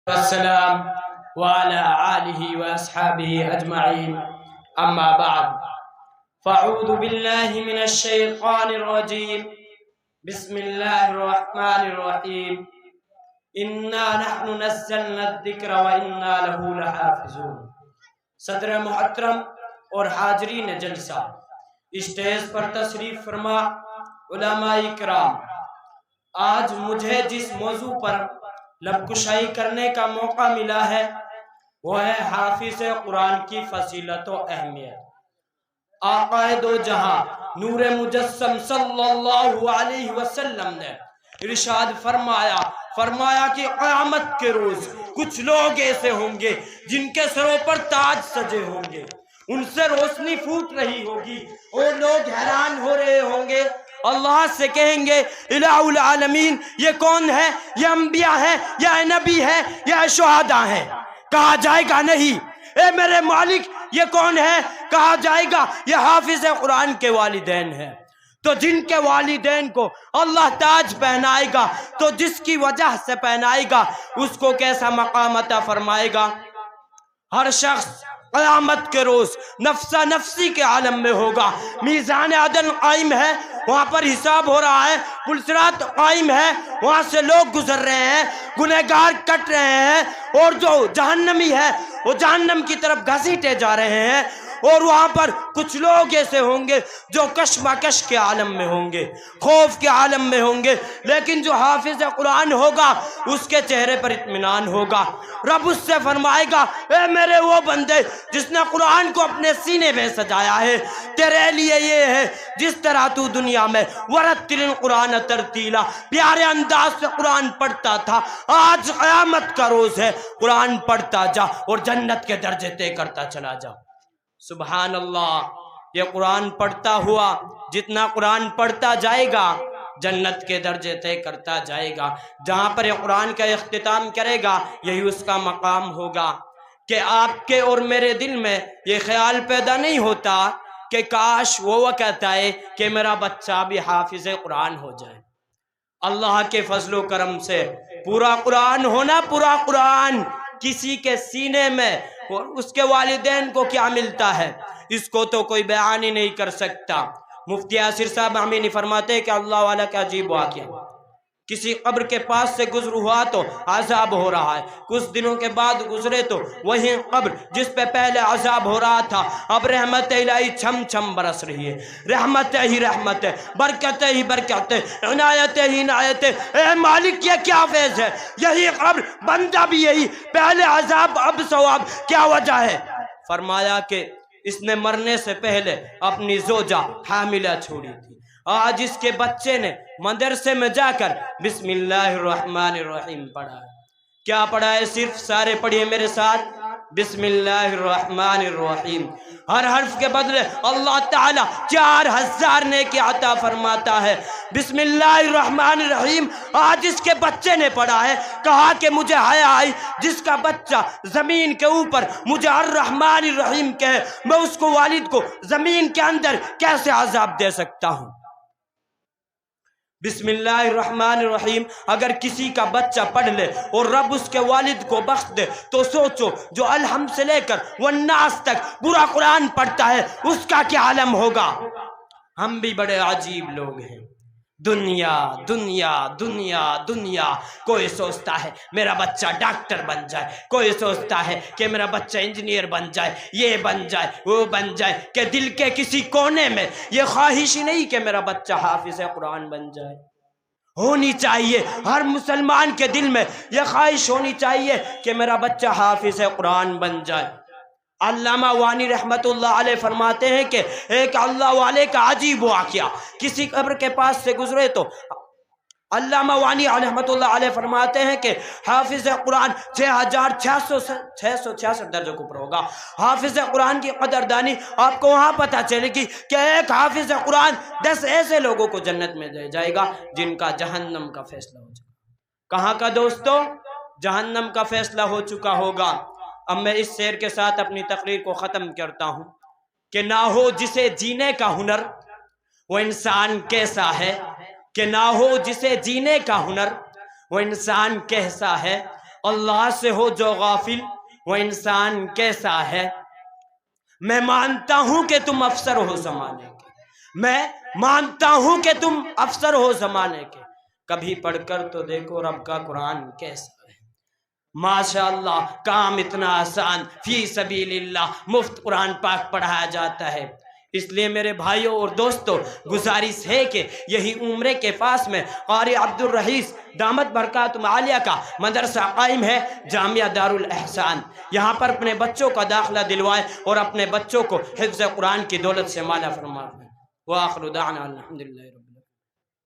والسلام وعلى آله وأصحابه أجمعين أما بعد فأعوذ بالله من الشيطان الرجيم بسم الله الرحمن الرحيم إنا نحن نزلنا الذكر وإنا له لحافظون۔ صدر محترم اور حاضرین جلسہ، اسٹیج پر تشریف فرما علماء کرام، آج مجھے جس موضوع پر لب کشائی کرنے کا موقع ملا ہے وہ ہے حافظ قرآن کی فضیلت و اہمیت۔ آقا دو جہاں نور مجسم صلی اللہ علیہ وسلم نے ارشاد فرمایا کہ قیامت کے روز کچھ لوگ ایسے ہوں گے جن کے سروں پر تاج سجے ہوں گے، ان سے روشنی پھوٹ رہی ہوگی اور لوگ حیران ہو رہے ہوں گے، اللہ سے کہیں گے الہ العالمین یہ کون ہے؟ یہ انبیاء ہے یا نبی ہے یا شہداء ہیں؟ کہا جائے گا نہیں، اے میرے مالک یہ کون ہے؟ کہا جائے گا یہ حافظ قرآن کے والدین ہیں۔ تو جن کے والدین کو اللہ تاج پہنائے گا تو جس کی وجہ سے پہنائے گا اس کو کیسا مقام عطا فرمائے گا؟ ہر شخص قیامت کے روز نفسا نفسی کے عالم میں ہوگا، میزان عدل قائم ہے، وہاں پر حساب ہو رہا ہے، پلسرات قائم ہے، وہاں سے لوگ گزر رہے ہیں، گنہگار کٹ رہے ہیں، اور جو جہنمی ہے وہ جہنم کی طرف گھسیٹے جا رہے ہیں، اور وہاں پر کچھ لوگ ایسے ہوں گے جو کشمکش کے عالم میں ہوں گے، خوف کے عالم میں ہوں گے، لیکن جو حافظ قرآن ہوگا اس کے چہرے پر اطمینان ہوگا۔ رب اس سے فرمائے گا اے میرے وہ بندے جس نے قرآن کو اپنے سینے میں سجایا ہے، تیرے لیے یہ ہے جس طرح تو دنیا میں ورتل القرآن ترتیلا پیارے انداز سے قرآن پڑھتا تھا، آج قیامت کا روز ہے، قرآن پڑھتا جا اور جنت کے درجے طے کرتا چلا جا۔ سبحان اللہ، یہ قرآن پڑھتا ہوا جتنا قرآن پڑھتا جائے گا جنت کے درجے طے کرتا جائے گا۔ جہاں پر یہ قرآن کا اختتام کرے گا یہی اس کا مقام ہوگا کہ آپ کے اور میرے دل میں یہ خیال پیدا نہیں ہوتا کہ کاش وہ کہتا ہے کہ میرا بچہ بھی حافظ قرآن ہو جائے۔ اللہ کے فضل و کرم سے پورا قرآن ہونا، پورا قرآن کسی کے سینے میں، اور اس کے والدین کو کیا ملتا ہے اس کو تو کوئی بیان ہی نہیں کر سکتا۔ مفتی یاسر صاحب امینی فرماتے کہ اللہ والا کا عجیب واقعہ، کسی قبر کے پاس سے گزر ہوا تو عذاب ہو رہا ہے، کچھ دنوں کے بعد گزرے تو وہی قبر جس پہ پہلے عذاب ہو رہا تھا اب رحمت الہی چھم چھم برس رہی ہے، رحمت ہی رحمت ہے، برکت ہی برکت ہے، عنایت ہی عنایت ہے۔ اے مالک یہ کیا فیض ہے؟ یہی قبر، بندہ بھی یہی، پہلے عذاب اب ثواب، کیا وجہ ہے؟ فرمایا کہ اس نے مرنے سے پہلے اپنی زوجہ حاملہ چھوڑی تھی، آج اس کے بچے نے مدرسے میں جا کر بسم اللہ الرحمن الرحیم پڑھا ہے۔ کیا پڑھا ہے؟ صرف سارے پڑھیے میرے ساتھ، بسم اللہ الرحمن الرحیم۔ ہر حرف کے بدلے اللہ تعالی 4000 نیکی عطا فرماتا ہے۔ بسم اللہ الرحمن الرحیم آج اس کے بچے نے پڑھا ہے، کہا کہ مجھے حیا آئی جس کا بچہ زمین کے اوپر مجھے الرحمن الرحیم کہے، میں اس کو والد کو زمین کے اندر کیسے عذاب دے سکتا ہوں؟ بسم اللہ الرحمن الرحیم اگر کسی کا بچہ پڑھ لے اور رب اس کے والد کو بخش دے تو سوچو جو الحمد سے لے کر والناس تک پورا قرآن پڑھتا ہے اس کا کیا عالم ہوگا۔ ہم بھی بڑے عجیب لوگ ہیں، دنیا دنیا دنیا دنیا، کوئی سوچتا ہے میرا بچہ ڈاکٹر بن جائے، کوئی سوچتا ہے کہ میرا بچہ انجینئر بن جائے، یہ بن جائے وہ بن جائے، کہ دل کے کسی کونے میں یہ خواہش ہی نہیں کہ میرا بچہ حافظ قرآن بن جائے۔ ہونی چاہیے ہر مسلمان کے دل میں یہ خواہش ہونی چاہیے کہ میرا بچہ حافظ قرآن بن جائے۔ علامہ وانی رحمت اللہ علیہ فرماتے ہیں کہ ایک اللہ والے کا عجیب واقعہ، کسی قبر کے پاس سے گزرے تو علامہ وانی رحمت اللہ علیہ فرماتے ہیں کہ حافظ قرآن 6666 درجوں کے اوپر ہوگا۔ حافظ قرآن کی قدردانی آپ کو وہاں پتہ چلے گی کہ ایک حافظ قرآن 10 ایسے لوگوں کو جنت میں دے جائے گا جن کا جہنم کا فیصلہ ہو چکا۔ کہاں کا دوستو؟ جہنم کا فیصلہ ہو چکا ہوگا۔ اب میں اس شعر کے ساتھ اپنی تقریر کو ختم کرتا ہوں کہ نہ ہو جسے جینے کا ہنر وہ انسان کیسا ہے، کہ نہ ہو جسے جینے کا ہنر وہ انسان کیسا ہے، اللہ سے ہو جو غافل وہ انسان کیسا ہے۔ میں مانتا ہوں کہ تم افسر ہو زمانے کے، میں مانتا ہوں کہ تم افسر ہو زمانے کے، کبھی پڑھ کر تو دیکھو رب کا قرآن کیسا ہے۔ ماشاء اللہ کام اتنا آسان، فی سبیل اللہ مفت قرآن پاک پڑھایا جاتا ہے۔ اس لیے میرے بھائیوں اور دوستوں گزارش ہے کہ یہی عمرے کے پاس میں قاری عبد الرحیس دامت برکاتہم عالیہ کا مدرسہ قائم ہے، جامعہ دارالاحسان۔ یہاں پر اپنے بچوں کا داخلہ دلوائے اور اپنے بچوں کو حفظ قرآن کی دولت سے مالا فرمائے۔ وآخر دعوانا الحمدللہ۔